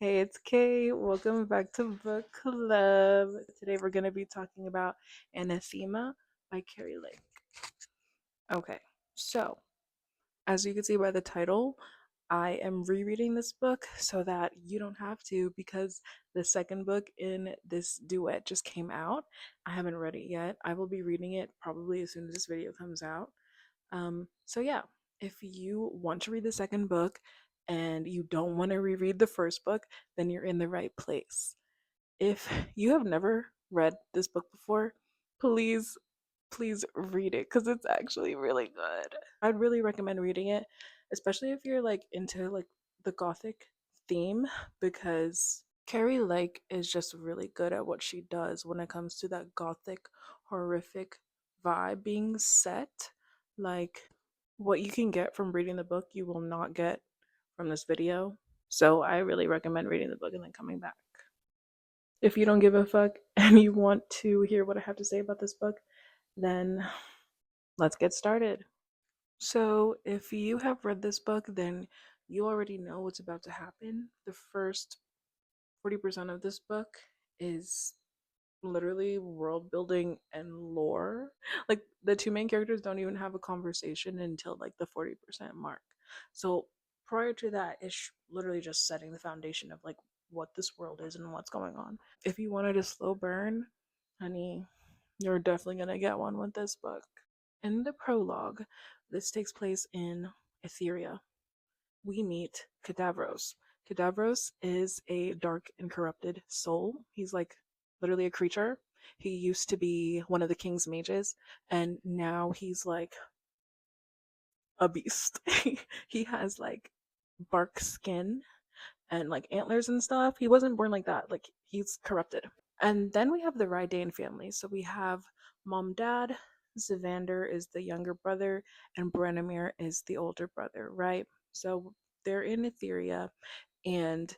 Hey, it's Kay. Welcome back to Book Club. Today we're going to be talking about Anathema by Keri. Okay, so as you can see by the title, I am rereading this book so that you don't have to because the second book in this duet just came out. I haven't read it yet. I will be reading it probably as soon as this video comes out. So yeah, if you want to read the second book and you don't want to reread the first book, then you're in the right place. If you have never read this book before, please, please read it because it's actually really good. I'd really recommend reading it, especially if you're like into like the gothic theme, because Carrie Lake is just really good at what she does when it comes to that gothic, horrific vibe being set. Like what you can get from reading the book, you will not get from this video. So I really recommend reading the book and then coming back. If you don't give a fuck and you want to hear what I have to say about this book, then let's get started. So, if you have read this book, then you already know what's about to happen. The first 40% of this book is literally world building and lore. Like, the two main characters don't even have a conversation until like the 40% mark. So, prior to that, it's literally just setting the foundation of like what this world is and what's going on. If you wanted a slow burn, honey, you're definitely gonna get one with this book. In the prologue, this takes place in Etheria. We meet Cadavros. Cadavros is a dark and corrupted soul. He's like literally a creature. He used to be one of the king's mages, and now he's like a beast. He has like bark skin and like antlers and stuff. He wasn't born like that. Like he's corrupted. And then we have the Rydane family. So we have mom, dad, Zavander is the younger brother, and Branimir is the older brother, right? So they're in Etheria, and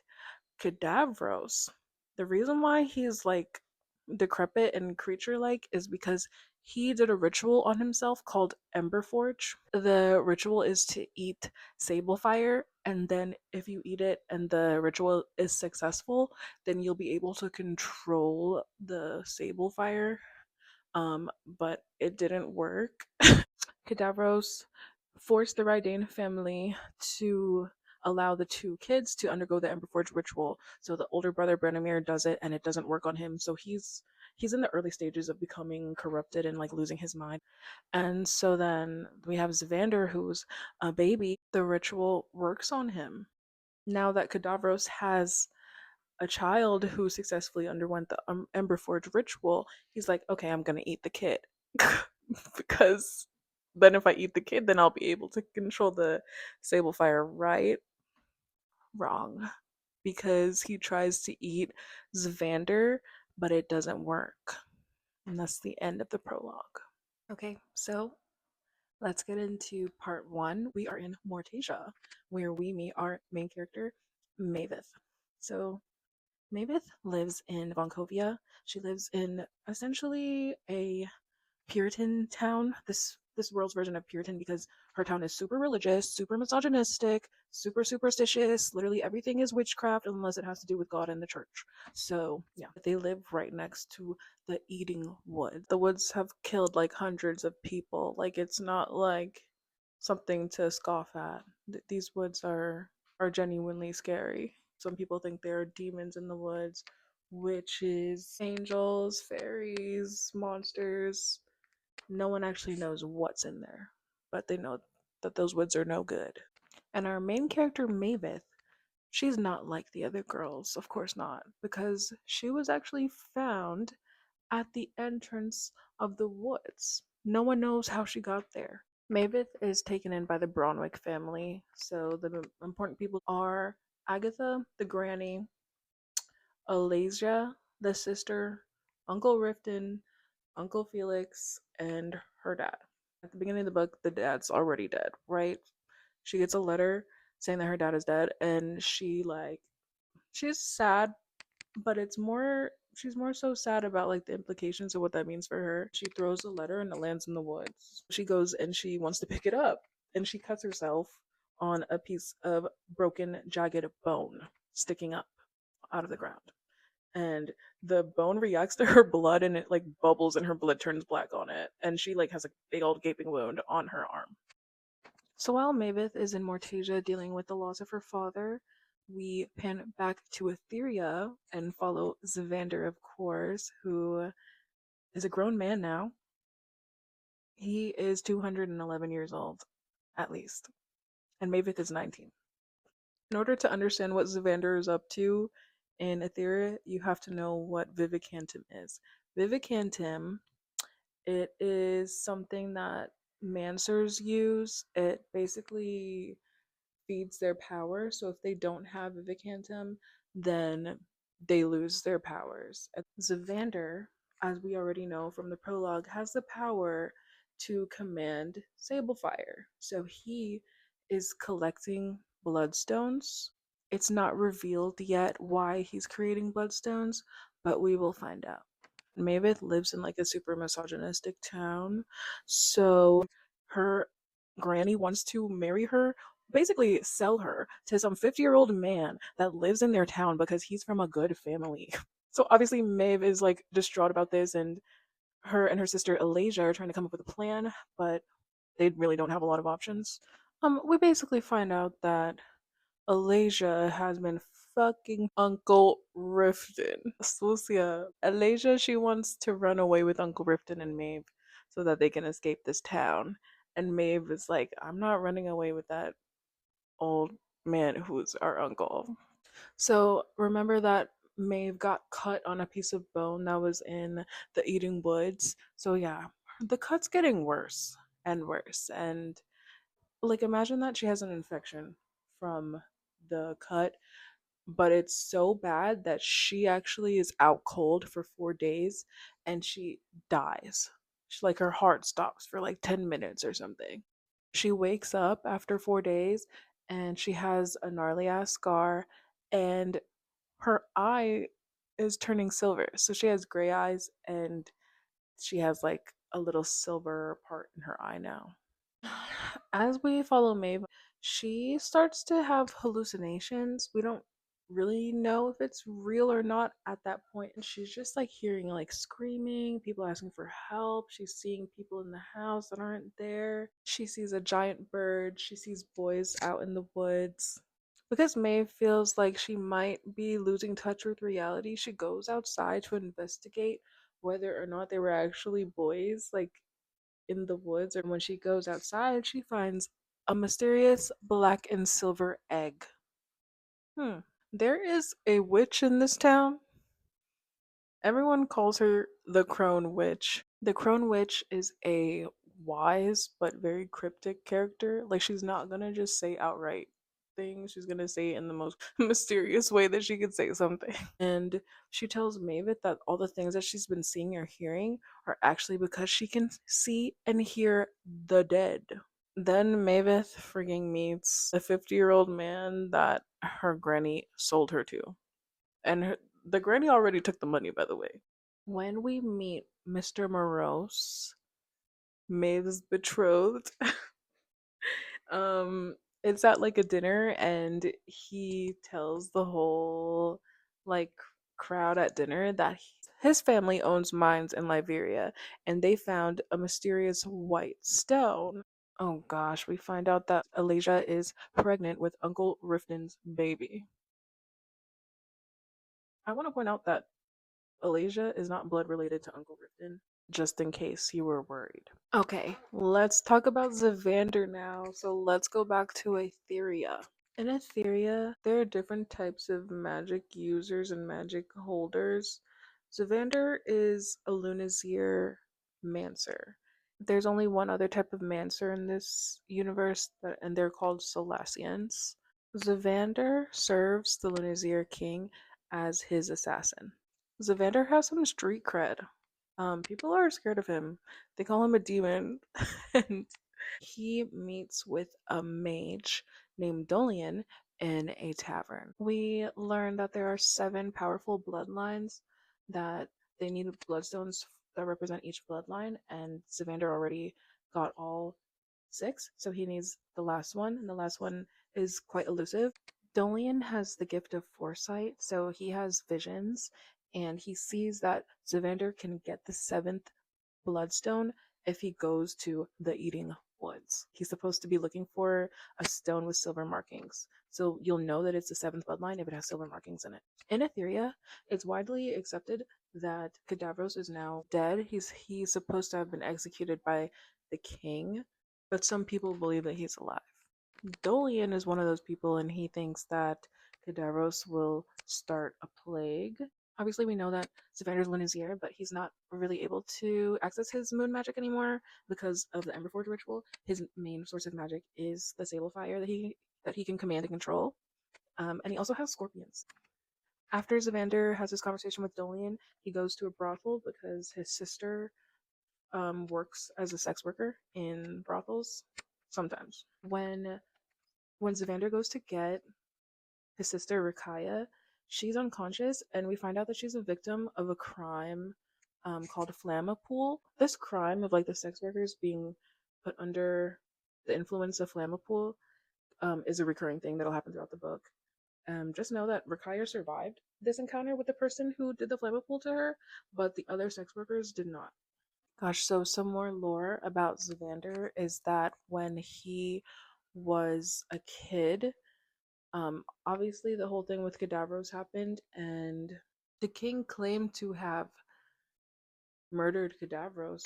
Cadavros. The reason why he's like decrepit and creature like is because he did a ritual on himself called Emberforge. The ritual is to eat sable fire, and then if you eat it and the ritual is successful, then you'll be able to control the sable fire. But it didn't work. Cadavros forced the Rydane family to allow the two kids to undergo the Emberforge ritual. So the older brother Branimir does it and it doesn't work on him. So he's in the early stages of becoming corrupted and like losing his mind. And so then we have Zavander who's a baby. The ritual works on him. Now that Cadavros has a child who successfully underwent the Emberforge ritual, he's like, okay, I'm gonna eat the kid. Because then if I eat the kid, then I'll be able to control the sable fire, right? Wrong. Because he tries to eat Zavander, but it doesn't work. And that's the end of the prologue. Okay, so let's get into part one. We are in Mortasia, where we meet our main character, Maveth. So Maveth lives in Vonkovia. She lives in essentially a Puritan town. This world's version of Puritan because her town is super religious, super misogynistic, super superstitious. Literally everything is witchcraft unless it has to do with God and the church. So yeah, they live right next to the Eating Wood. The woods have killed like hundreds of people. Like it's not like something to scoff at. These woods are genuinely scary. Some people think there are demons in the woods, witches, angels, fairies, monsters. No one actually knows what's in there, but they know that those woods are no good. And our main character, Maveth, she's not like the other girls, of course not, because she was actually found at the entrance of the woods. No one knows how she got there. Maveth is taken in by the Bronwick family, so the important people are Agatha, the granny, Alasia, the sister, Uncle Rifton, Uncle Felix, and her dad. At the beginning of the book, the dad's already dead, right? She gets a letter saying that her dad is dead, and she's sad, but it's more she's more so sad about like the implications of what that means for her. She throws a letter and it lands in the woods. She goes and she wants to pick it up, and she cuts herself on a piece of broken, jagged bone sticking up. out of the ground. And the bone reacts to her blood and it like bubbles and her blood turns black on it. And she like has a big old gaping wound on her arm. So while Mavis is in Mortasia dealing with the loss of her father, we pan back to Etheria and follow Zavander, of course, who is a grown man now. He is 211 years old, at least. And Mavis is 19. In order to understand what Zavander is up to in Etheria, you have to know what Vivicantum is. Vivicantum, it is something that Mancers use. It basically feeds their power. So if they don't have Vivicantum, then they lose their powers. Zavander, as we already know from the prologue, has the power to command Sablefire. So he is collecting bloodstones. It's not revealed yet why he's creating bloodstones, but we will find out. Mavis lives in like a super misogynistic town, so her granny wants to marry her, basically sell her to some 50-year-old man that lives in their town because he's from a good family. So obviously Maeve is like distraught about this, and her sister Alasia are trying to come up with a plan, but they really don't have a lot of options. We basically find out that Alasia has been fucking Uncle Riften. Sucia. Alasia, she wants to run away with Uncle Riften and Maeve so that they can escape this town. And Maeve is like, I'm not running away with that old man who's our uncle. So remember that Maeve got cut on a piece of bone that was in the Eating Woods. So yeah, the cut's getting worse and worse. And like imagine that she has an infection from the cut, but it's so bad that she actually is out cold for 4 days and she dies. She, like her heart stops for like 10 minutes or something. She wakes up after 4 days and she has a gnarly ass scar, and her eye is turning silver. So she has gray eyes and she has like a little silver part in her eye now. As we follow Maeve, she starts to have hallucinations. We don't really know if it's real or not at that point. And she's just like hearing like screaming, people asking for help. She's seeing people in the house that aren't there. She sees a giant bird. She sees boys out in the woods. Because Maeve feels like she might be losing touch with reality, she goes outside to investigate whether or not they were actually boys, like in the woods. Or when she goes outside, she finds a mysterious black and silver egg. There is a witch in this town. Everyone calls her the Crone Witch. The Crone Witch is a wise but very cryptic character. Like, she's not gonna just say outright things, she's gonna say it in the most mysterious way that she could say something. And she tells Mavis that all the things that she's been seeing or hearing are actually because she can see and hear the dead. Then Mavis frigging meets a 50-year-old man that her granny sold her to. And the granny already took the money, by the way. When we meet Mr. Morose, Maeve's betrothed, it's at like a dinner, and he tells the whole like crowd at dinner that his family owns mines in Liberia, and they found a mysterious white stone. Oh gosh, we find out that Alasia is pregnant with Uncle Riften's baby. I want to point out that Alasia is not blood related to Uncle Riften, just in case you were worried. Okay, let's talk about Zavander now. So let's go back to Etheria. In Etheria, there are different types of magic users and magic holders. Zavander is a Lunazir Mancer. There's only one other type of Mancer in this universe, and they're called Solassians. Zavander serves the Lunazir king as his assassin. Zavander has some street cred. People are scared of him. They call him a demon. And he meets with a mage named Dolian in a tavern. We learn that there are 7 powerful bloodlines, that they need bloodstones that represent each bloodline, and Zavander already got all 6, so he needs the last one, and the last one is quite elusive. Dolian has the gift of foresight, so he has visions, and he sees that Zavander can get the seventh bloodstone if he goes to the Eating Woods. He's supposed to be looking for a stone with silver markings. So you'll know that it's the seventh bloodline if it has silver markings in it. In Etheria, it's widely accepted that Kadavros is now dead. He's supposed to have been executed by the king, but some people believe that he's alive. Dolian is one of those people, and he thinks that Kadavros will start a plague. Obviously, we know that Zavander's Lunazier, but he's not really able to access his moon magic anymore because of the Emberforge ritual. His main source of magic is the Sable Fire that he can command and control. And he also has scorpions. After Zavander has this conversation with Dolian, he goes to a brothel because his sister works as a sex worker in brothels sometimes. When Zavander goes to get his sister Rakaya, she's unconscious, and we find out that she's a victim of a crime called Flamapool. This crime of like the sex workers being put under the influence of Flamapool is a recurring thing that'll happen throughout the book. Just know that Rakaya survived this encounter with the person who did the Flamapool to her, but the other sex workers did not. Gosh, so some more lore about Zavander is that when he was a kid, obviously the whole thing with Kadavros happened, and the king claimed to have murdered Kadavros,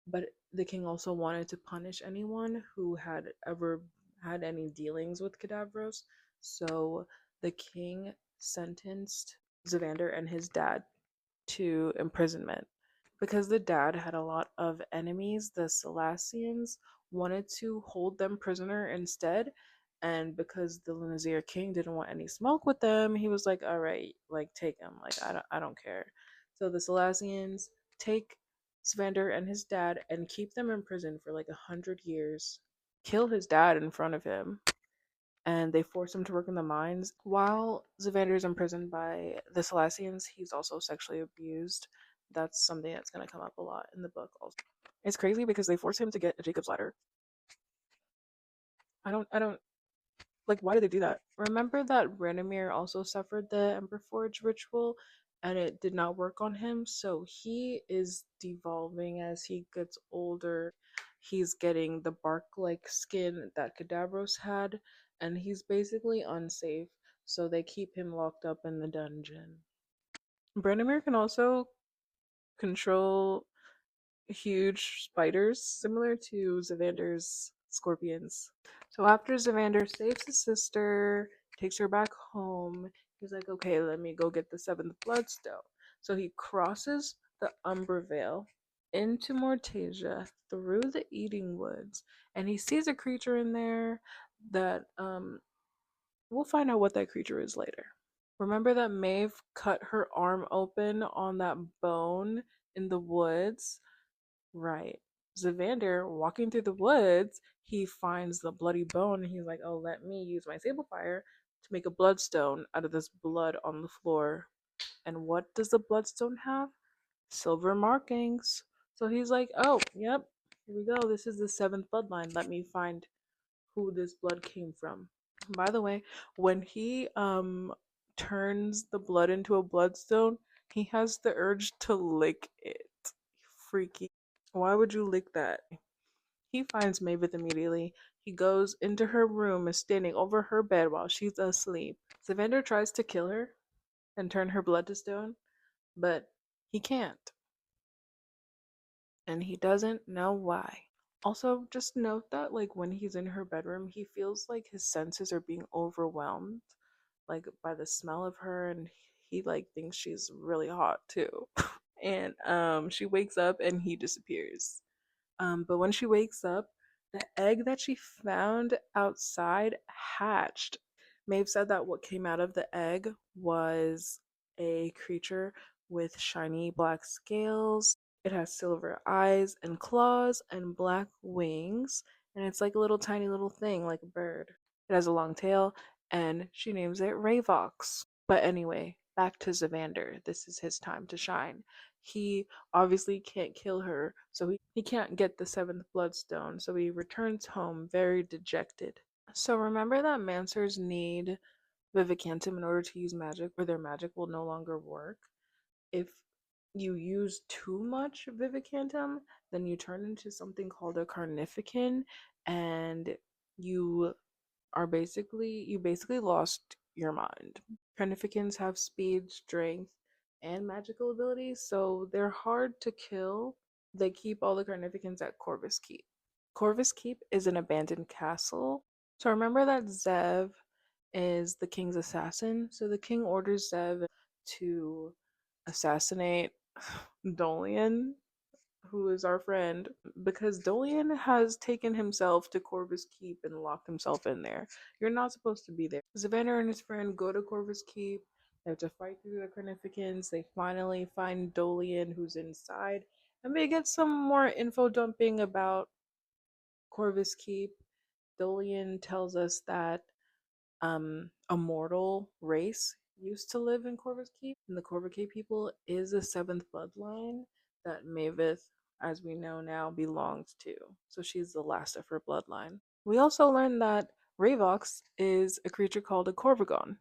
but the king also wanted to punish anyone who had ever had any dealings with Kadavros. So the king sentenced Zavander and his dad to imprisonment. Because the dad had a lot of enemies, the Selasians wanted to hold them prisoner instead. And because the Lunazir king didn't want any smoke with them, he was like, all right, like take them. Like I don't care. So the Selasians take Svander and his dad and keep them in prison for like 100 years. Kill his dad in front of him, and they force him to work in the mines. While Zavander is imprisoned by the Selasians, he's also sexually abused. That's something that's going to come up a lot in the book also. It's crazy because they force him to get a Jacob's ladder. I don't like, why did they do that? Remember that Radomir also suffered the Emberforge ritual and it did not work on him, so he is devolving as he gets older. He's getting the bark like skin that Kadavros had, and he's basically unsafe, so they keep him locked up in the dungeon. Brandomir can also control huge spiders, similar to Zavander's scorpions. So after Zavander saves his sister, takes her back home, he's like, okay, let me go get the seventh bloodstone. So he crosses the Umbervale into Mortasia through the Eating Woods, and he sees a creature in there that we'll find out what that creature is later. Remember that Maeve cut her arm open on that bone in the woods? Right. Zavander, walking through the woods, he finds the bloody bone and he's like, oh, let me use my sable fire to make a bloodstone out of this blood on the floor. And what does the bloodstone have? Silver markings. So he's like, oh, yep, here we go. This is the seventh bloodline. Let me find who this blood came from. By the way, when he turns the blood into a bloodstone, he has the urge to lick it. Freaky. Why would you lick that? He finds Mavis immediately. He goes into her room, is standing over her bed while she's asleep. Zavander tries to kill her and turn her blood to stone, but he can't. And he doesn't know why. Also, just note that like when he's in her bedroom, he feels like his senses are being overwhelmed, like by the smell of her, and he like thinks she's really hot too. And she wakes up and he disappears. But when she wakes up, the egg that she found outside hatched. Maeve said that what came out of the egg was a creature with shiny black scales. It has silver eyes and claws and black wings, and it's like a little tiny little thing, like a bird. It has a long tail, and she names it Ravox. But anyway, back to Zavander. This is his time to shine. He obviously can't kill her, so he can't get the seventh bloodstone, so he returns home very dejected. So remember that Mancers need Vivicantum in order to use magic, or their magic will no longer work. If you use too much Vivicantum, then you turn into something called a Carnifican, and you you basically lost your mind. Carnificans have speed, strength, and magical abilities, so they're hard to kill. They keep all the Carnificans at Corvus Keep. Corvus Keep is an abandoned castle. So remember that Zev is the king's assassin. So the king orders Zev to assassinate Dolian, who is our friend, because Dolian has taken himself to Corvus Keep and locked himself in there. You're not supposed to be there. Zavander and his friend go to Corvus Keep. They have to fight through the Carnificans. They finally find Dolian, who's inside, and they get some more info dumping about Corvus Keep. Dolian tells us that a mortal race used to live in Corvus Keep, and the Corvus Keep people is a seventh bloodline that Maveth, as we know now, belongs to. So she's the last of her bloodline. We also learned that Ravox is a creature called a Corvagon.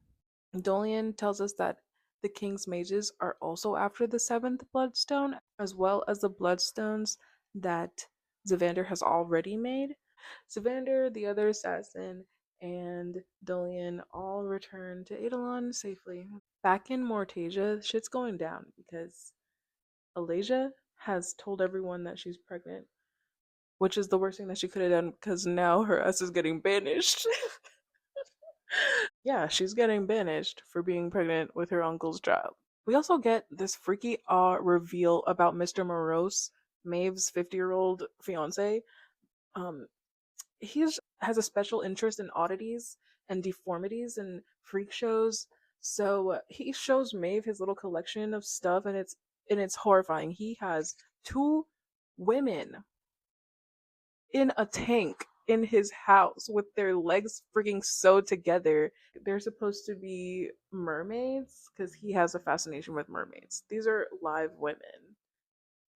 Dolian tells us that the king's mages are also after the seventh bloodstone, as well as the bloodstones that Zavander has already made. Zavander, the other assassin, and Dolian all return to Eidolon safely. Back in Mortasia, shit's going down because Alasia has told everyone that she's pregnant, which is the worst thing that she could have done because now her ass is getting banished. Yeah, she's getting banished for being pregnant with her uncle's child. We also get this freaky reveal about Mr. Morose, Maeve's 50-year-old fiance. Um, he has a special interest in oddities and deformities and freak shows. So he shows Maeve his little collection of stuff, and it's horrifying. He has two women in a tank in his house with their legs freaking sewed together. They're supposed to be mermaids because he has a fascination with mermaids. These are live women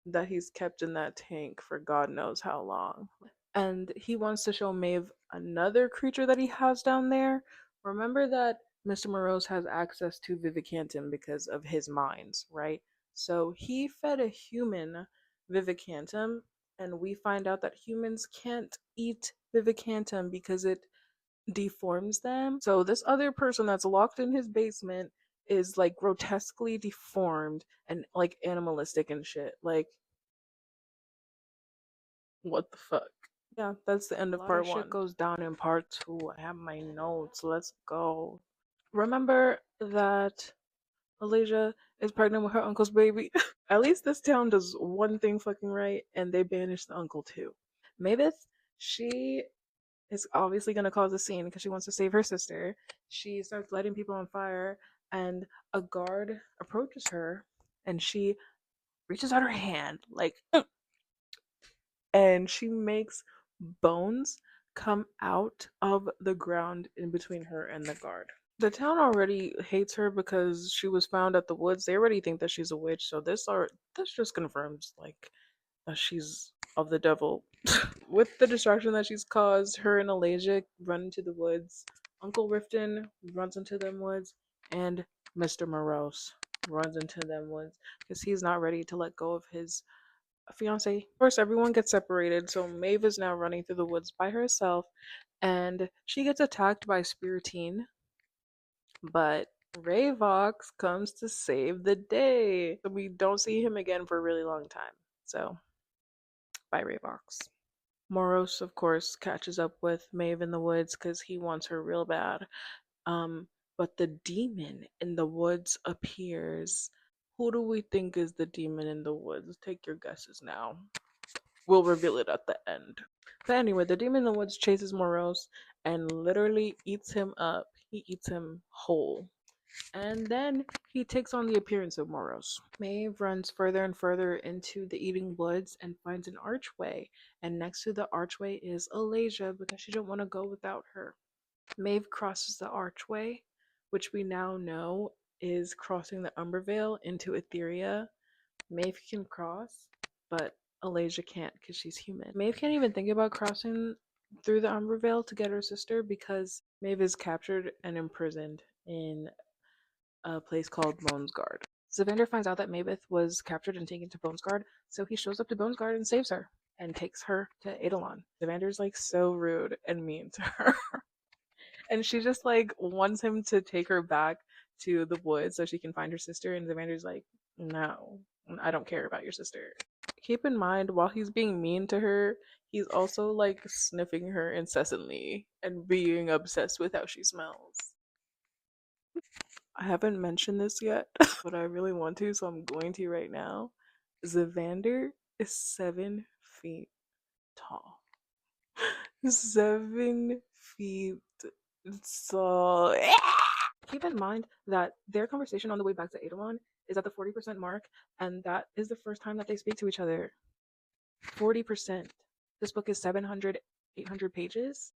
that he's kept in that tank for God knows how long. And he wants to show Maeve another creature that he has down there. Remember that Mr. Morose has access to Vivicantum because of his mines, right? So he fed a human Vivicantum, and we find out that humans can't eat Vivicantum because it deforms them. So this other person that's locked in his basement is like grotesquely deformed and like animalistic and shit. Like, what the fuck? Yeah, that's the end of part one. Shit goes down in part two. I have my notes. Let's go. Remember that Alasia is pregnant with her uncle's baby? At least this town does one thing fucking right, and they banish the uncle too. Mavis, she is obviously gonna cause a scene because she wants to save her sister. She starts lighting people on fire, and a guard approaches her, and she reaches out her hand like and she makes bones come out of the ground in between her and the guard. The town already hates her because she was found at the woods. They already think that she's a witch, so this just confirms like that she's of the devil. With the destruction that she's caused, her and Alasia run into the woods. Uncle Rifton runs into them woods, and Mr. Morose runs into them woods because he's not ready to let go of his fiance. Of course, everyone gets separated, so Maeve is now running through the woods by herself, and she gets attacked by Spiritine, but Ravox comes to save the day. So we don't see him again for a really long time. So, bye, Ravox. Moros, of course, catches up with Maeve in the woods because he wants her real bad. Um, but the demon in the woods appears. Who do we think is the demon in the woods? Take your guesses now. We'll reveal it at the end. But anyway, the demon in the woods chases Morose and literally eats him up. He eats him whole. And then he takes on the appearance of Morose. Maeve runs further and further into the eating woods and finds an archway. And next to the archway is Alasia because she don't want to go without her. Maeve crosses the archway, which we now know is crossing the Umbervale into Etheria. Maeve can cross, but Alasia can't because she's human. Maeve can't even think about crossing through the Umbervale to get her sister because Maeve is captured and imprisoned in a place called Bonesguard. Zavander finds out that Maeve was captured and taken to Bonesguard, so he shows up to Bonesguard and saves her and takes her to Eidolon. Zavander's like so rude and mean to her. And she just like wants him to take her back to the woods so she can find her sister. And Zavander's like, no, I don't care about your sister. Keep in mind, while he's being mean to her, he's also like sniffing her incessantly and being obsessed with how she smells. I haven't mentioned this yet, but I really want to, so I'm going to right now. Zavander is 7 feet tall. 7 feet tall. Keep in mind that their conversation on the way back to Eidolon is at the 40% mark, and that is the first time that they speak to each other. 40%. This book is 700, 800 pages.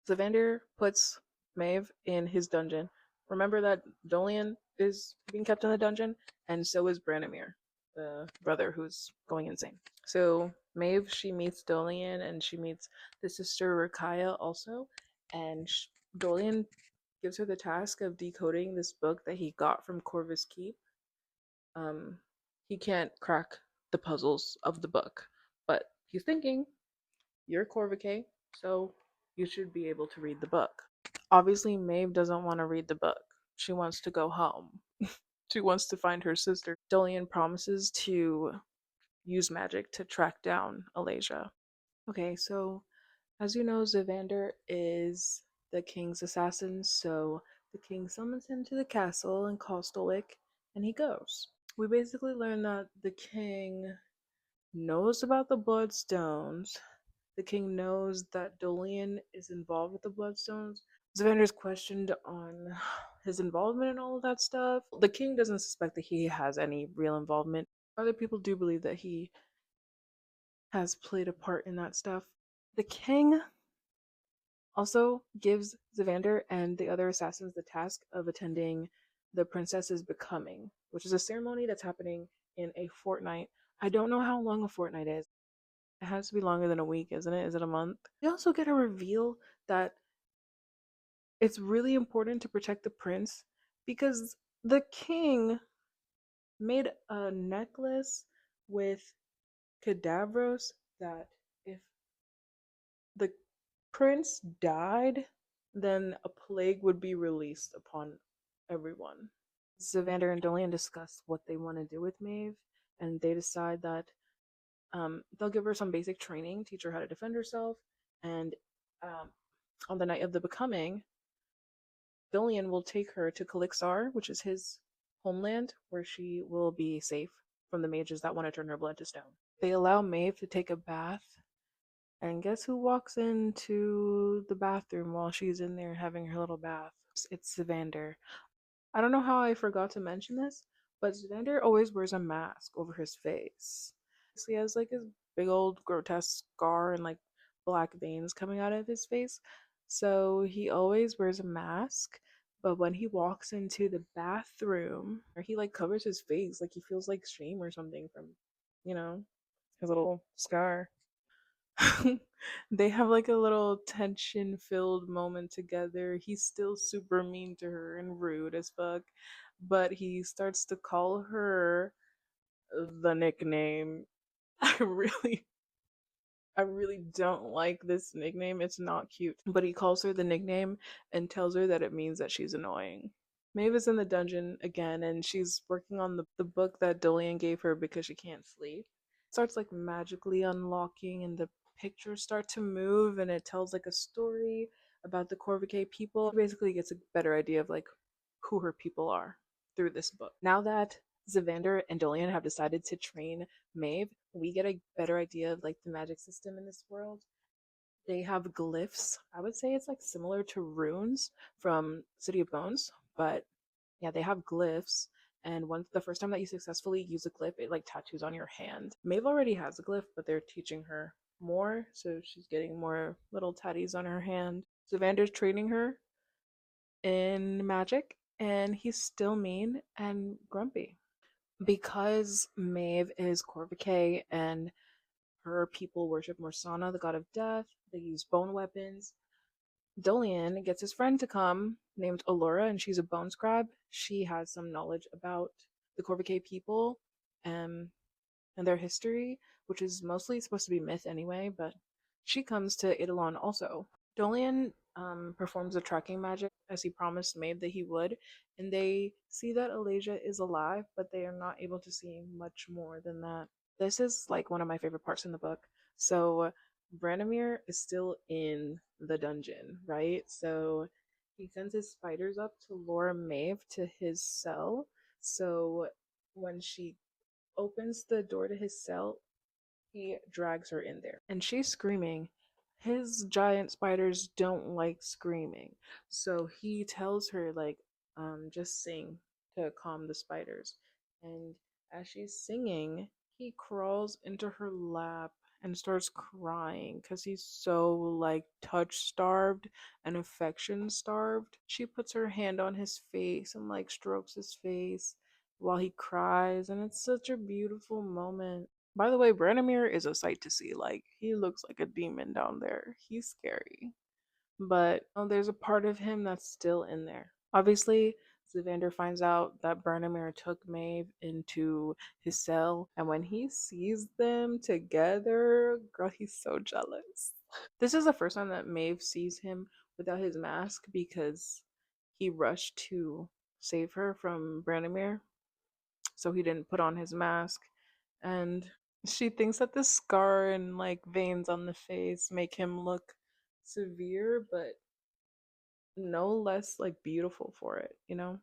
Zavander puts Maeve in his dungeon. Remember that Dolian is being kept in the dungeon, and so is Branimir, the brother who's going insane. So Maeve, she meets Dolian, and she meets the sister Rakaya also, and Dolian gives her the task of decoding this book that he got from Corvus Keep. He can't crack the puzzles of the book, but he's thinking, you're Corvacay, so you should be able to read the book. Obviously, Maeve doesn't want to read the book. She wants to go home. She wants to find her sister. Dolian promises to use magic to track down Alasia. Okay, so as you know, Zavander is the king's assassin, so the king summons him to the castle in Kostalik, and he goes. We basically learn that the king knows about the Bloodstones. The king knows that Dolian is involved with the Bloodstones. Zavander's questioned on his involvement in all of that stuff. The king doesn't suspect that he has any real involvement. Other people do believe that he has played a part in that stuff. The king also gives Zavander and the other assassins the task of attending the princess's becoming, which is a ceremony that's happening in a fortnight. I don't know how long a fortnight is. It has to be longer than a week, isn't it? Is it a month? We also get a reveal that it's really important to protect the prince because the king made a necklace with cadavros that if the prince died, then a plague would be released upon everyone. Zavander and Dolian discuss what they want to do with Maeve, and they decide that they'll give her some basic training, teach her how to defend herself, and on the night of the becoming, Dolian will take her to Kalixar, which is his homeland, where she will be safe from the mages that want to turn her blood to stone. They allow Maeve to take a bath, and guess who walks into the bathroom while she's in there having her little bath? It's Zavander. I don't know how I forgot to mention this, but Zavander always wears a mask over his face. He has like his big old grotesque scar and like black veins coming out of his face. So he always wears a mask, but when he walks into the bathroom, he like covers his face like he feels like shame or something from, you know, his little scar. They have like a little tension filled moment together. He's still super mean to her and rude as fuck, but he starts to call her the nickname. I really I really don't like this nickname. It's not cute. But he calls her the nickname and tells her that it means that she's annoying. Maeve is in the dungeon again and she's working on the book that Dolian gave her because she can't sleep. It starts like magically unlocking and the pictures start to move and it tells like a story about the Corvacay people. She basically gets a better idea of like who her people are through this book. Now that Zavander and Dolian have decided to train Maeve, we get a better idea of like the magic system in this world. They have glyphs. I would say it's like similar to runes from City of Bones, but yeah, they have glyphs. And once the first time that you successfully use a glyph, it like tattoos on your hand. Maeve already has a glyph, but they're teaching her more, so she's getting more little tatties on her hand. Zavander's training her in magic, and he's still mean and grumpy. Because Maeve is Corvacay and her people worship Morsana, the god of death, they use bone weapons. Dolian gets his friend to come named Allura, and she's a bone scribe. She has some knowledge about the Corvacay people um, and their history, which is mostly supposed to be myth anyway, but she comes to Eidolon also. Dolian performs the tracking magic as he promised Maeve that he would, and they see that Alasia is alive, but they are not able to see much more than that. This is like one of my favorite parts in the book. So Branimir is still in the dungeon, right? So he sends his spiders up to lure Maeve to his cell. So when she opens the door to his cell, he drags her in there. And she's screaming. His giant spiders don't like screaming. So he tells her, like, just sing to calm the spiders. And as she's singing, he crawls into her lap and starts crying because he's so, like, touch starved and affection starved. She puts her hand on his face and, like, strokes his face while he cries. And it's such a beautiful moment. By the way, Branimir is a sight to see. Like, he looks like a demon down there. He's scary. But there's a part of him that's still in there. Obviously, Zavander finds out that Branimir took Maeve into his cell, and when he sees them together, girl, he's so jealous. This is the first time that Maeve sees him without his mask because he rushed to save her from Branimir, so he didn't put on his mask. And she thinks that the scar and like veins on the face make him look severe, but no less like beautiful for it, you know?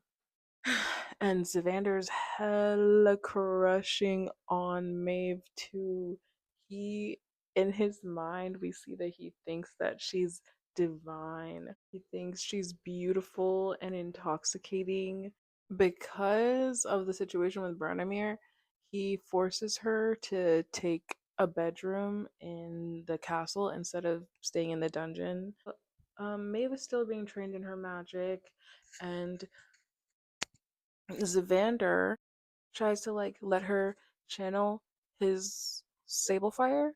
And Zavander's hella crushing on Maeve too. He, in his mind, we see that he thinks that she's divine. He thinks she's beautiful and intoxicating. Because of the situation with Branimir, he forces her to take a bedroom in the castle instead of staying in the dungeon. Maeve is still being trained in her magic, and Zavander tries to like let her channel his sable fire,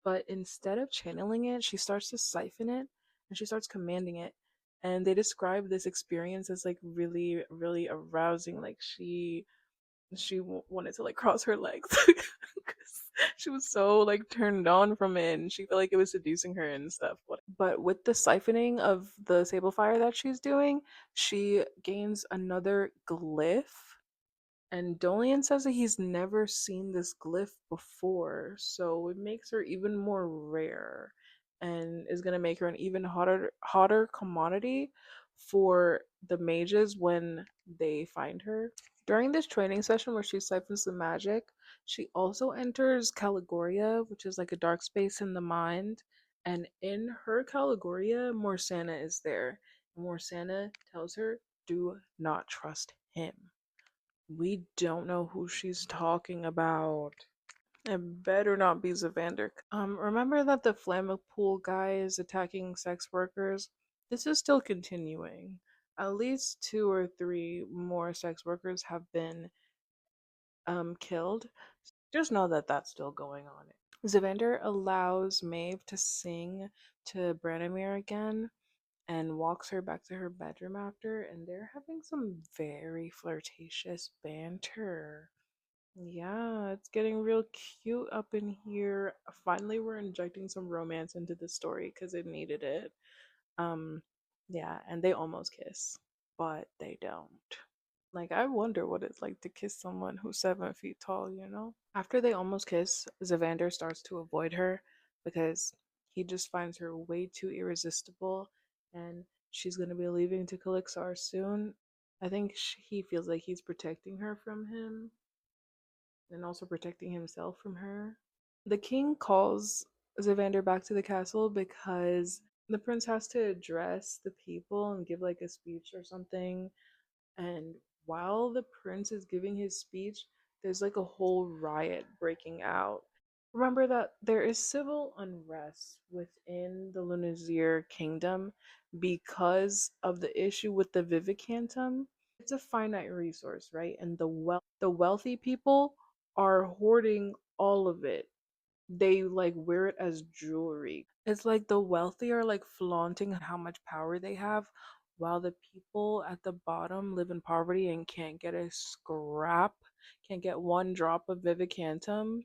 but instead of channeling it, she starts to siphon it and she starts commanding it. And they describe this experience as like really, really arousing. Like she wanted to like cross her legs because she was so like turned on from it, and she felt like it was seducing her and stuff. But with the siphoning of the sable fire that she's doing, she gains another glyph, and Dolian says that he's never seen this glyph before, so it makes her even more rare and is gonna make her an even hotter commodity for the mages when they find her. During this training session where she siphons the magic, she also enters Caligoria, which is like a dark space in the mind. And in her Caligoria, Morsana is there. Morsana tells her, do not trust him. We don't know who she's talking about. It better not be Zavander. Remember that the Flamapool guy is attacking sex workers? This is still continuing. At least two or three more sex workers have been killed. Just know that that's still going on. Zavander allows Maeve to sing to Branimir again and walks her back to her bedroom after, and they're having some very flirtatious banter. Yeah, it's getting real cute up in here. Finally, we're injecting some romance into the story because it needed it. Um, yeah, and they almost kiss, but they don't. Like, I wonder what it's like to kiss someone who's 7 feet tall, you know? After they almost kiss, Zavander starts to avoid her because he just finds her way too irresistible, and she's gonna be leaving to Calixar soon. I think he feels like he's protecting her from him and also protecting himself from her. The king calls Zavander back to the castle because the prince has to address the people and give like a speech or something. And while the prince is giving his speech, there's like a whole riot breaking out. Remember that there is civil unrest within the Lunazir kingdom because of the issue with the Vivicantum. It's a finite resource, right? And the wealthy people are hoarding all of it. they like wear it as jewelry. It's like the wealthy are like flaunting how much power they have, while the people at the bottom live in poverty and can't get a scrap, can't get one drop of Vivicantum.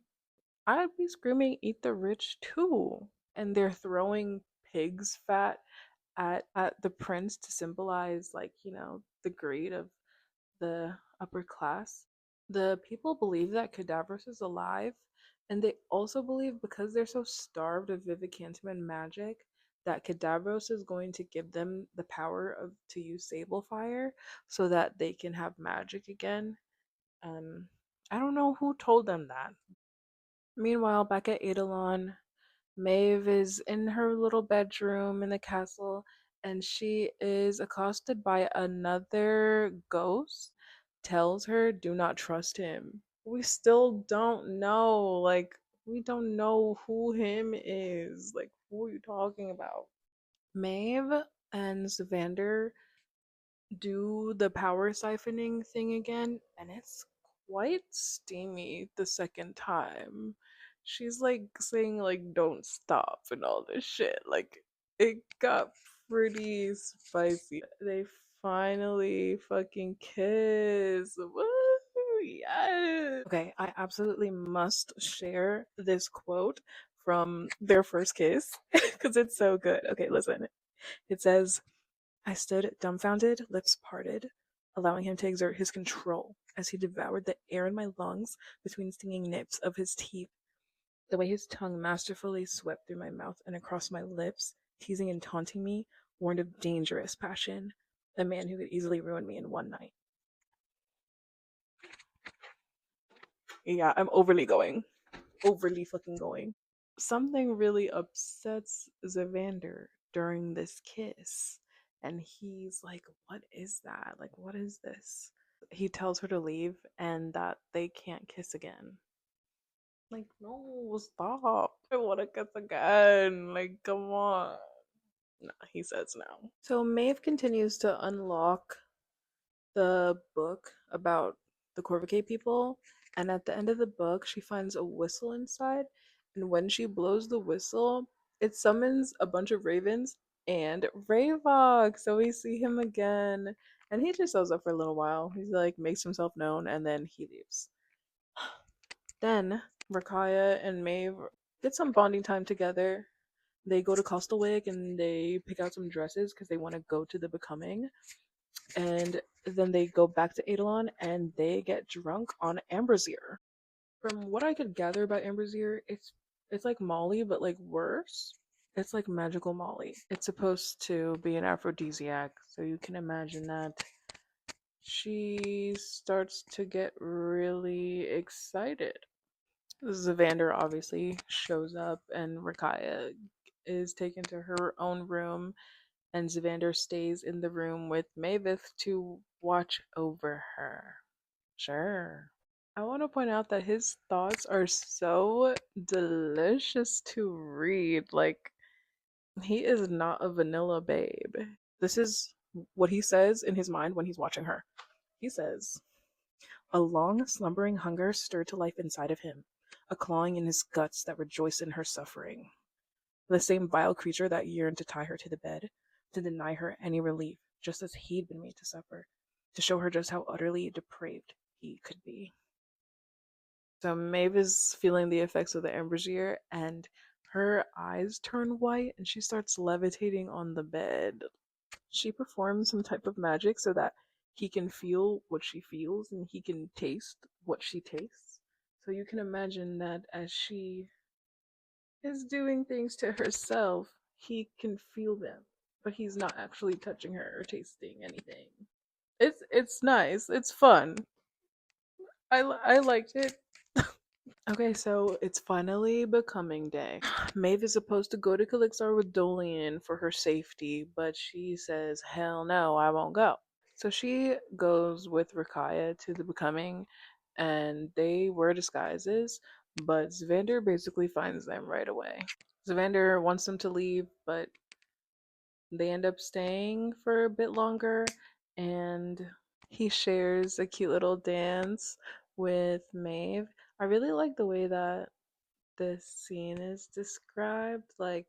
I'd be screaming, "Eat the rich too!" And they're throwing pig's fat at the prince to symbolize, like, the greed of the upper class. The people believe that Cadavros is alive, and they also believe, because they're so starved of Vivicantum and magic, that Cadavros is going to give them the power of to use Sable Fire so that they can have magic again. Um, I don't know who told them that. Meanwhile, back at Eidolon, Maeve is in her little bedroom in the castle, and she is accosted by another ghost. Tells her, do not trust him. We still don't know. Like, we don't know who him is. Like, who are you talking about? Maeve and Savander do the power siphoning thing again, and it's quite steamy the second time. She's like saying like don't stop and all this shit. Like it got pretty spicy. They finally fucking kiss. Woo! Yes. Okay, I absolutely must share this quote from their first kiss because it's so good. Okay, listen. It says, I stood dumbfounded, lips parted, allowing him to exert his control as he devoured the air in my lungs between stinging nips of his teeth. The way his tongue masterfully swept through my mouth and across my lips, teasing and taunting me, warned of dangerous passion. A man who could easily ruin me in one night. Yeah, I'm overly going. Overly fucking going. Something really upsets Zavander during this kiss. And he's like, what is that? Like, what is this? He tells her to leave and that they can't kiss again. Like, no, stop. I want to kiss again. Like, come on. No, he says no. So Maeve continues to unlock the book about the Corvocate people, and at the end of the book, she finds a whistle inside, and when she blows the whistle, it summons a bunch of ravens and Ravok. So we see him again, and he just shows up for a little while. He's like makes himself known, and then he leaves. Then Rakaya and Maeve get some bonding time together. They go to Costalwig and they pick out some dresses because they want to go to the becoming, and then they go back to Eidolon and they get drunk on Ambrosier. From what I could gather about Ambrosier, it's like Molly but like worse. It's like magical Molly. It's supposed to be an aphrodisiac, so you can imagine that she starts to get really excited. Zavander obviously shows up and Rakaya is taken to her own room, and Zavander stays in the room with Mavis to watch over her. Sure. I want to point out that his thoughts are so delicious to read. Like, he is not a vanilla babe. This is what he says in his mind when he's watching her. He says, a long, slumbering hunger stirred to life inside of him, a clawing in his guts that rejoiced in her suffering. The same vile creature that yearned to tie her to the bed, to deny her any relief, just as he'd been made to suffer, to show her just how utterly depraved he could be. So Maeve is feeling the effects of the Ambrosier, and her eyes turn white, and she starts levitating on the bed. She performs some type of magic so that he can feel what she feels and he can taste what she tastes. So you can imagine that as she is doing things to herself, he can feel them, but he's not actually touching her or tasting anything. It's nice. It's fun. I liked it. Okay, so it's finally becoming day. Maeve is supposed to go to Calixar with Dolian for her safety, but she says, hell no, I won't go. So she goes with Rakaya to the becoming, and they wear disguises, but Zvander basically finds them right away. Zvander wants them to leave, but they end up staying for a bit longer, and he shares a cute little dance with Maeve. I really like the way that this scene is described, like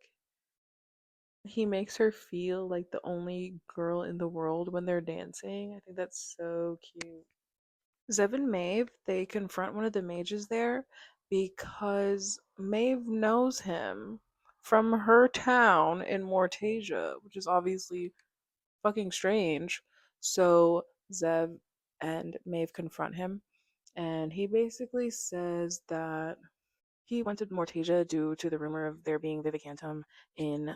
he makes her feel like the only girl in the world when they're dancing. I think that's so cute. Zev and Maeve, they confront one of the mages there because Maeve knows him from her town in Mortasia, which is obviously fucking strange. So Zev and Maeve confront him, and he basically says that he went to Mortasia due to the rumor of there being Vivicantum in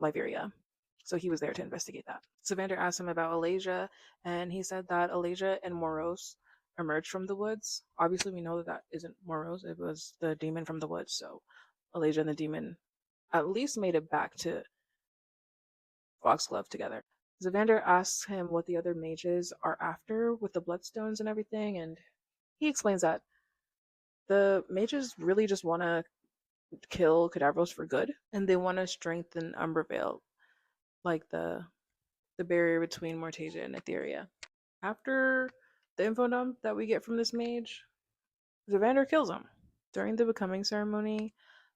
Liberia. So he was there to investigate that. Savander asked him about Alasia, and he said that Alasia and Moros emerged from the woods. Obviously, we know that that isn't Moros, it was the demon from the woods. So Alasia and the demon at least made it back to Foxglove together. Zavander asks him what the other mages are after with the bloodstones and everything, and he explains that the mages really just want to kill Cadavros for good, and they want to strengthen Umbervale, like the barrier between Mortasia and Etheria. After the info dump that we get from this mage, Zavander kills him. During the becoming ceremony,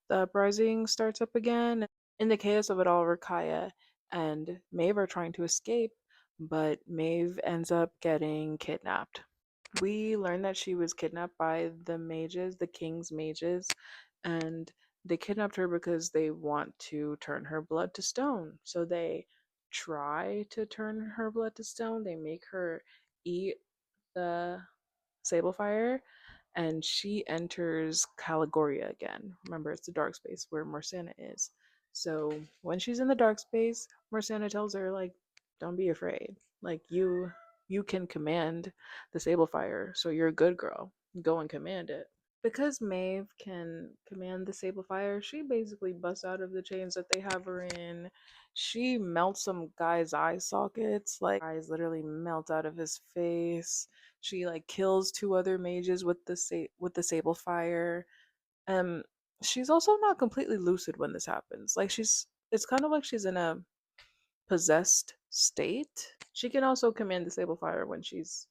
the uprising starts up again. In the chaos of it all, Rakaya and Maeve are trying to escape, but Maeve ends up getting kidnapped. We learn that she was kidnapped by the mages, the king's mages, and they kidnapped her because they want to turn her blood to stone. So they try to turn her blood to stone. They make her eat the sable fire, and she enters Caligoria again. Remember, it's the dark space where Morsana is. So when she's in the dark space, Morsana tells her, like, don't be afraid. Like, you can command the sable fire, so you're a good girl. Go and command it. Because Maeve can command the sable fire, she basically busts out of the chains that they have her in. She melts some guy's eye sockets, like eyes literally melt out of his face. She like kills two other mages with the with the sable fire. Um, she's also not completely lucid when this happens. Like it's kind of like she's in a possessed state. She can also command the sable fire when she's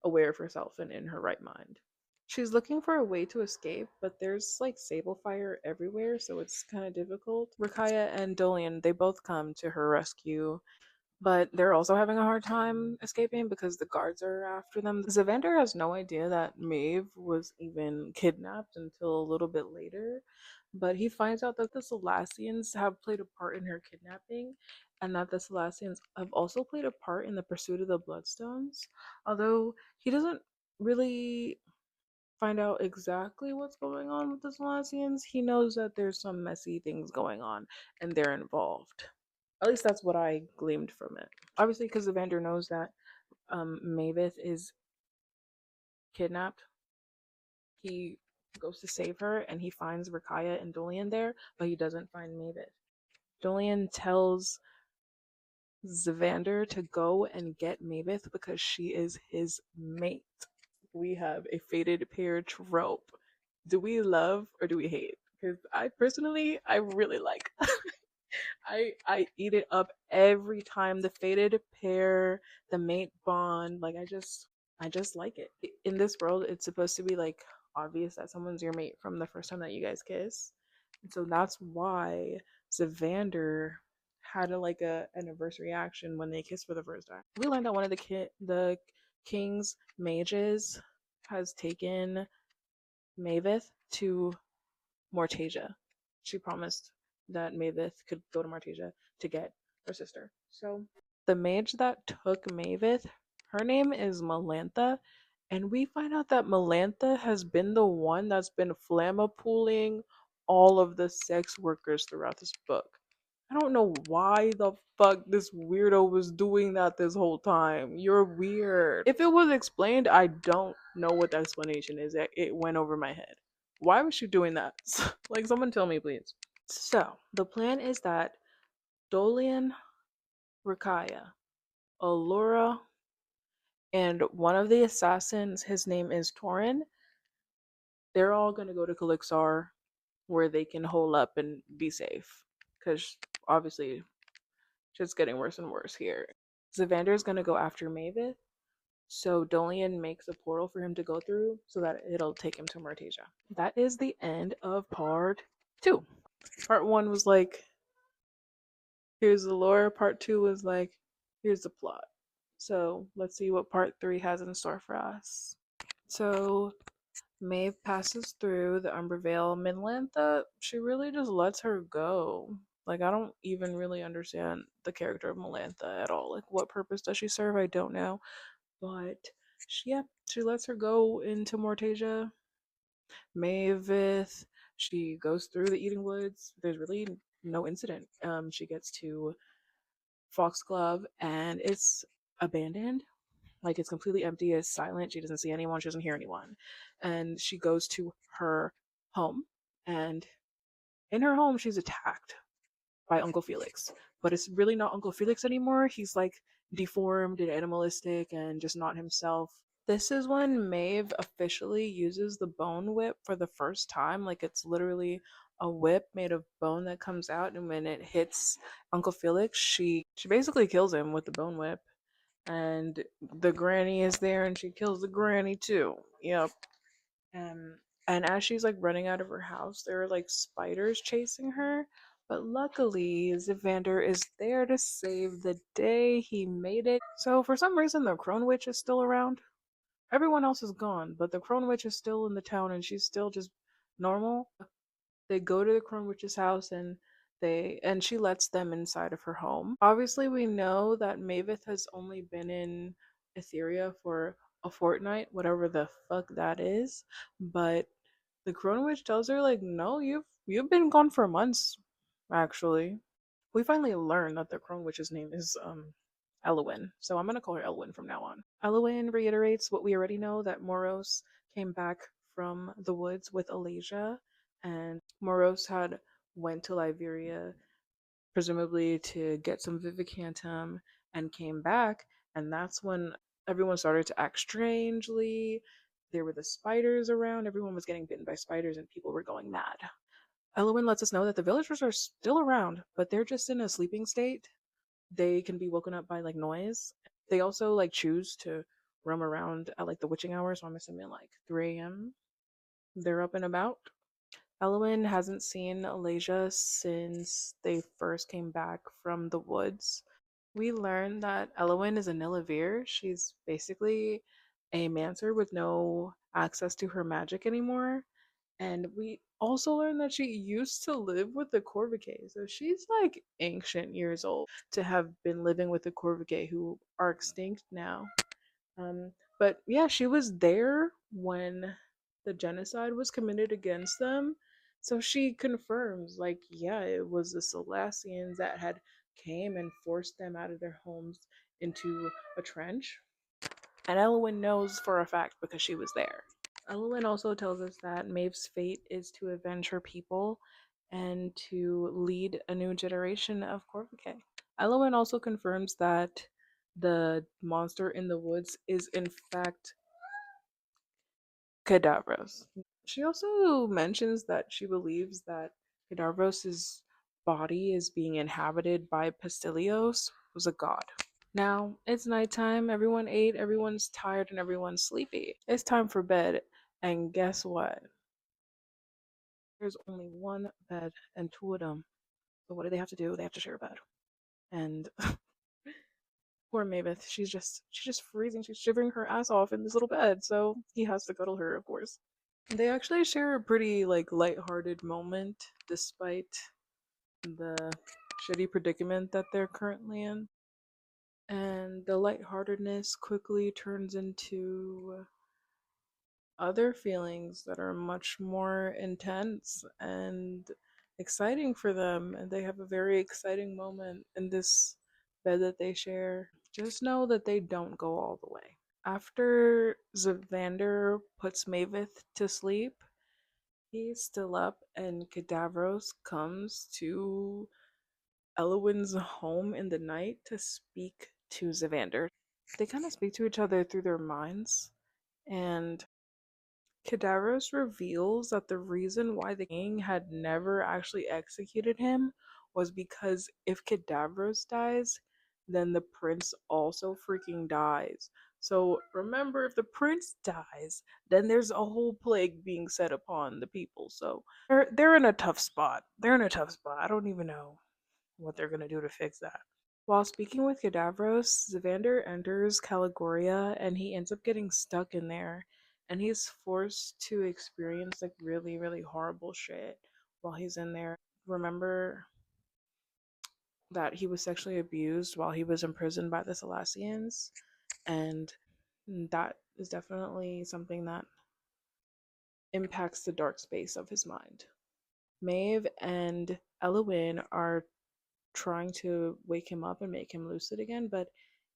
aware of herself and in her right mind. She's looking for a way to escape, but there's like sable fire everywhere, so it's kind of difficult. Rakaya and Dolian, they both come to her rescue, but they're also having a hard time escaping because the guards are after them. Zavander has no idea that Maeve was even kidnapped until a little bit later, but he finds out that the Celestians have played a part in her kidnapping, and that the Celestians have also played a part in the pursuit of the Bloodstones. Although he doesn't really find out exactly what's going on with the Celestians, he knows that there's some messy things going on and they're involved. At least that's what I gleaned from it. Obviously, because Evander knows that Mavis is kidnapped, he goes to save her and he finds Rakaya and Dolian there, but he doesn't find Mavis. Dolian tells Zavander to go and get Mavis because she is his mate. We have a fated pair trope. Do we love or do we hate? Because I personally, I really like. I eat it up every time. The fated pair, the mate bond. Like I just like it. In this world, it's supposed to be like obvious that someone's your mate from the first time that you guys kiss. And so that's why Zavander had a anniversary action when they kissed for the first time. We learned that one of the king's mages has taken Mavis to Mortasia. She promised that Mavis could go to Mortasia to get her sister. So the mage that took Mavis, her name is Melantha, and we find out that Melantha has been the one that's been flammapooling all of the sex workers throughout this book. I don't know why the fuck this weirdo was doing that this whole time. You're weird. If it was explained, I don't know what the explanation is. It went over my head. Why was she doing that? Like, someone tell me, please. So, the plan is that Dolian, Rakaya, Allura, and one of the assassins, his name is Torin, they're all gonna go to Kalixar where they can hole up and be safe. Because obviously, shit's getting worse and worse here. Zavander is gonna go after Mavis, So Dolian makes a portal for him to go through so that it'll take him to Martasia. That is the end of part two. Part one was like, here's the lore. Part two was like, here's the plot. So let's see what part three has in store for us. So Maeve passes through the Umbervale. Midlantha, she really just lets her go. Like, I don't even really understand the character of Melantha at all. Like, what purpose does she serve? I don't know. But she lets her go into Mortasia. Maevith, she goes through the Eating Woods. There's really no incident. She gets to Foxglove and it's abandoned. Like it's completely empty, it's silent, she doesn't see anyone, she doesn't hear anyone. And she goes to her home, and in her home she's attacked by Uncle Felix. But it's really not Uncle Felix anymore. He's like deformed and animalistic and just not himself. This is when Maeve officially uses the bone whip for the first time. Like it's literally a whip made of bone that comes out, and when it hits Uncle Felix, she basically kills him with the bone whip. And the granny is there, and she kills the granny too. Yep. Um, and as she's like running out of her house, there are like spiders chasing her. But luckily, Zivander is there to save the day. He made it. So for some reason, the Crone Witch is still around. Everyone else is gone, but the Crone Witch is still in the town, and she's still just normal. They go to the Crone Witch's house, and she lets them inside of her home. Obviously, we know that Maveth has only been in Etheria for a fortnight, whatever the fuck that is. But the Crone Witch tells her like, no, you've been gone for months, actually. We finally learn that the Crone Witch's name is Elwyn, so I'm gonna call her Elwyn from now on. Elwyn reiterates what we already know, that Moros came back from the woods with Alasia, and Moros had went to Liberia presumably to get some Vivicantum and came back, and that's when everyone started to act strangely. There were the spiders around, everyone was getting bitten by spiders, and people were going mad. Elwyn lets us know that the villagers are still around, but they're just in a sleeping state. They can be woken up by like noise. They also like choose to roam around at like the witching hour, so I'm assuming like 3 a.m. They're up and about. Elwyn hasn't seen Alasia since they first came back from the woods. We learn that Elwyn is a Nillavir. She's basically a Mancer with no access to her magic anymore. And we also learn that she used to live with the Corvicay. So she's like ancient years old to have been living with the Corvicay, who are extinct now. But yeah, she was there when the genocide was committed against them. So she confirms, like, yeah, it was the Celestians that had came and forced them out of their homes into a trench. And Elwyn knows for a fact because she was there. Elwyn also tells us that Maeve's fate is to avenge her people and to lead a new generation of Corvicay. Elwyn also confirms that the monster in the woods is in fact Cadavros. She also mentions that she believes that Cadavros' body is being inhabited by Pastilios, who's a god. Now, it's nighttime, everyone ate, everyone's tired, and everyone's sleepy. It's time for bed, and guess what? There's only one bed and two of them. So what do they have to do? They have to share a bed. And poor Mavis, she's just freezing. She's shivering her ass off in this little bed. So he has to cuddle her, of course. They actually share a pretty like lighthearted moment, despite the shitty predicament that they're currently in. And the lightheartedness quickly turns into other feelings that are much more intense and exciting for them. And they have a very exciting moment in this bed that they share. Just know that they don't go all the way. After Zavander puts Mavith to sleep, he's still up, and Cadavros comes to Elwyn's home in the night to speak to Zavander. They kind of speak to each other through their minds, and Cadavros reveals that the reason why the king had never actually executed him was because if Cadavros dies, then the prince also freaking dies. So remember, if the prince dies, then there's a whole plague being set upon the people. So they're in a tough spot. They're in a tough spot. I don't even know what they're gonna do to fix that. While speaking with Cadavros, Zavander enters Caligoria and he ends up getting stuck in there. And he's forced to experience like really, really horrible shit while he's in there. Remember that he was sexually abused while he was imprisoned by the Thalassians? And that is definitely something that impacts the dark space of his mind. Maeve and Eowyn are trying to wake him up and make him lucid again, but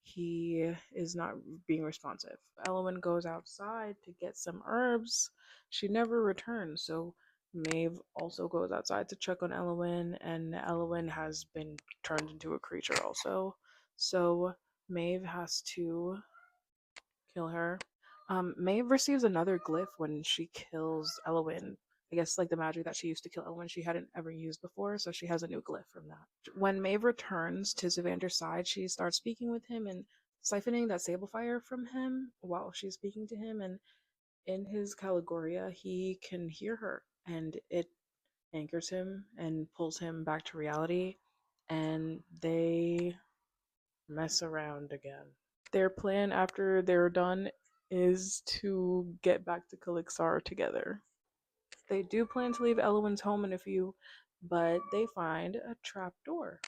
he is not being responsive. Eowyn goes outside to get some herbs. She never returns, so Maeve also goes outside to check on Eowyn, and Eowyn has been turned into a creature also. So Maeve has to kill her. Maeve receives another glyph when she kills Eowyn. I guess like the magic that she used to kill Eowyn, she hadn't ever used before, so she has a new glyph from that. When Maeve returns to Zavander's side, she starts speaking with him and siphoning that sable fire from him while she's speaking to him. And in his Caligoria, he can hear her, and it anchors him and pulls him back to reality. And they mess around again. Their plan after they're done is to get back to Kalixar together. They do plan to leave Eowyn's home in a few, but they find a trapdoor.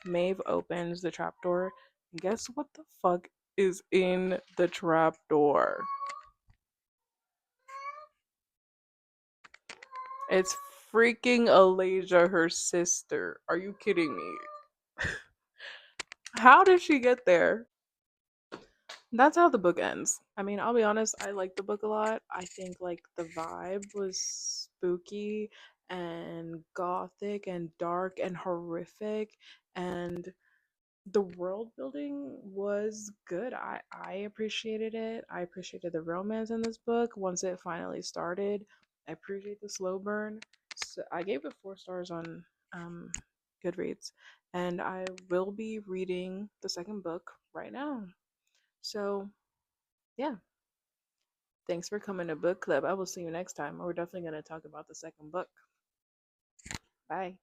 Maeve opens the trapdoor, and guess what the fuck is in the trapdoor? It's freaking Alasia, her sister. Are you kidding me? How did she get there? That's how the book ends. I mean, I'll be honest, I like the book a lot. I think like the vibe was spooky and gothic and dark and horrific, and the world building was good. I appreciated it. I appreciated the romance in this book once it finally started. I appreciate the slow burn. So I gave it 4 stars on um Goodreads, and I will be reading the second book right now. So yeah, thanks for coming to book club. I will see you next time. We're definitely going to talk about the second book. Bye.